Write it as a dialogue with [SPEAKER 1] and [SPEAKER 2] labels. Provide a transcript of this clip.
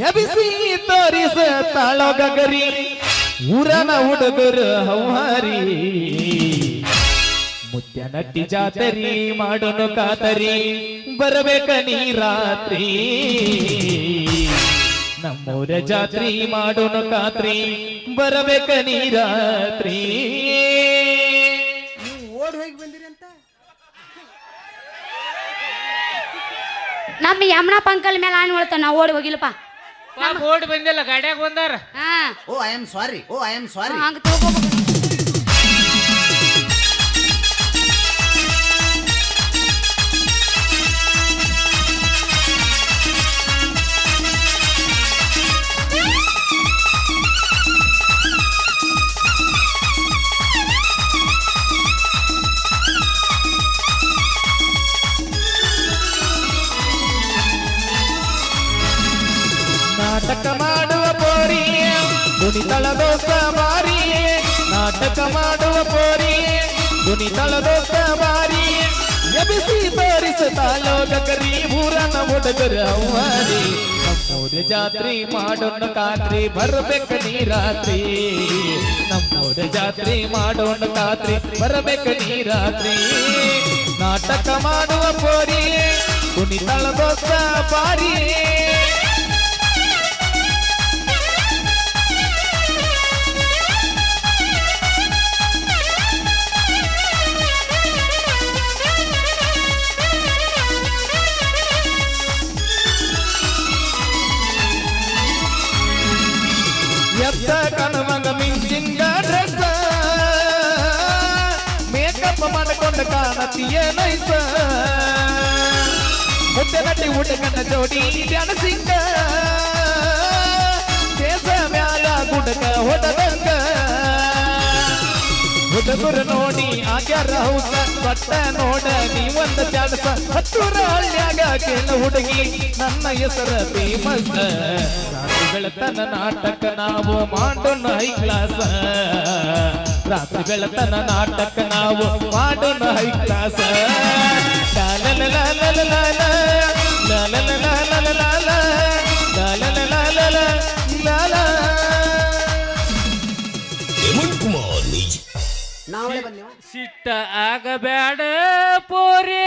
[SPEAKER 1] ABC ತೋರಿಸ ತಾಳೋ ಗಗರಿ ಊರನ ಹುಡುಗರು ಹೌಹಾರಿ ಮುದ್ದ Nutty ಜಾತರಿ ಮಾಡೋನು ಕಾತರಿ ಬರಬೇಕ ನೀ ರಾತ್ರಿ ನಮ್ಮೂರ ಜಾತ್ರಿ ಮಾಡೋನು ಕಾತ್ರಿ ಬರಬೇಕ ನೀ ರಾತ್ರಿ
[SPEAKER 2] ಓಡ್ ಹೋಗಿ ಬಂದಿರಿ ಅಂತ
[SPEAKER 3] ನಮ್ಮ ಯಮುನಾ ಪಂಕಲ್ ಮೇಲೆ ಆನ್ ಹೇಳ್ತಾವ ನಾವು ಓಡಿ ಹೋಗಿಲ್ಲಪ್ಪ
[SPEAKER 4] ಓಡಿ ಬಂದಿಲ್ಲ ಗಾಡ್ಯಾಗ ಬಂದಾರ
[SPEAKER 2] ಓ ಐ ಆಮ್ ಸಾರಿ
[SPEAKER 3] ಹಂಗ ತಗೋಬೇಕು
[SPEAKER 1] ನಾಟಕ ಮಾಡುವ ಪೋರಿ ದುನಿತಳದೋಸ ಬಾರಿ ನಾಟಕ ಮಾಡುವ ಪೋರಿ ದುನಿತಳದೋಸ ಬಾರಿ ಎಬಿಸಿ ತೋರಿಸುತ್ತಾಳೋ ಗಗರಿ ಊರನ ಹುಡುಗರ ಹೌಹಾರಿ ನಮ್ಮೂರ ಜಾತ್ರಿ ಮಾಡೋಣ ಕಾತ್ರಿ ಬರಬೇಕ ನೀ ರಾತ್ರಿ ನಮ್ಮೂರ ಜಾತ್ರಿ ಮಾಡೋಣ ಕಾತ್ರಿ ಬರಬೇಕ ನೀ ರಾತ್ರಿ ನಾಟಕ ಮಾಡುವ ಪೋರಿ ದುನಿತಳದೋಸ ಬಾರಿ ಎತ್ತ ಕಣವಂಗ ಮಿಂಚಿಂಗ ಡ್ರೆಸ್ ಮೇಕಪ್ ಮಾಡಿಕೊಂಡು ಕಾಣತಿಯ ನೈಸ ಮುದ್ದೆ ನಟಿ ಹುಡುಗನ ಜೋಡಿ ಡ್ಯಾನ್ಸಿಂಗ ಕೇಸ ಮ್ಯಾಲ ಗುಡಕ ಹೊಡದಂಗ ಹುಡುಗರು ನೋಡಿ ಆಗ್ಯಾರ ಹೌಸ ಪಟ್ಟ ನೋಡ ನೀವೊಂದ ಚಾಡಸ ಹತ್ತೂರ ಹಳ್ಳ್ಯಾಗ ಕೇಳ ಹುಡುಗಿ ನನ್ನ ಹೆಸರ ಫೇಮಸ್ ರಾತ್ರಿ ಬೆಳತನ ನಾಟಕ ನಾವು ಮಾಡೋಣ ಹೈ ಕ್ಲಾಸ್ ರಾತ್ರಿ ಬೆಳತನ ನಾಟಕ ನಾವು ಮಾಡೋಣ ಹೈ ಕ್ಲಾಸ್
[SPEAKER 2] ನಾವೇ ಬಂದೇವ
[SPEAKER 4] ಸಿಟ್ಟ ಆಗಬೇಡ ಪೋರಿ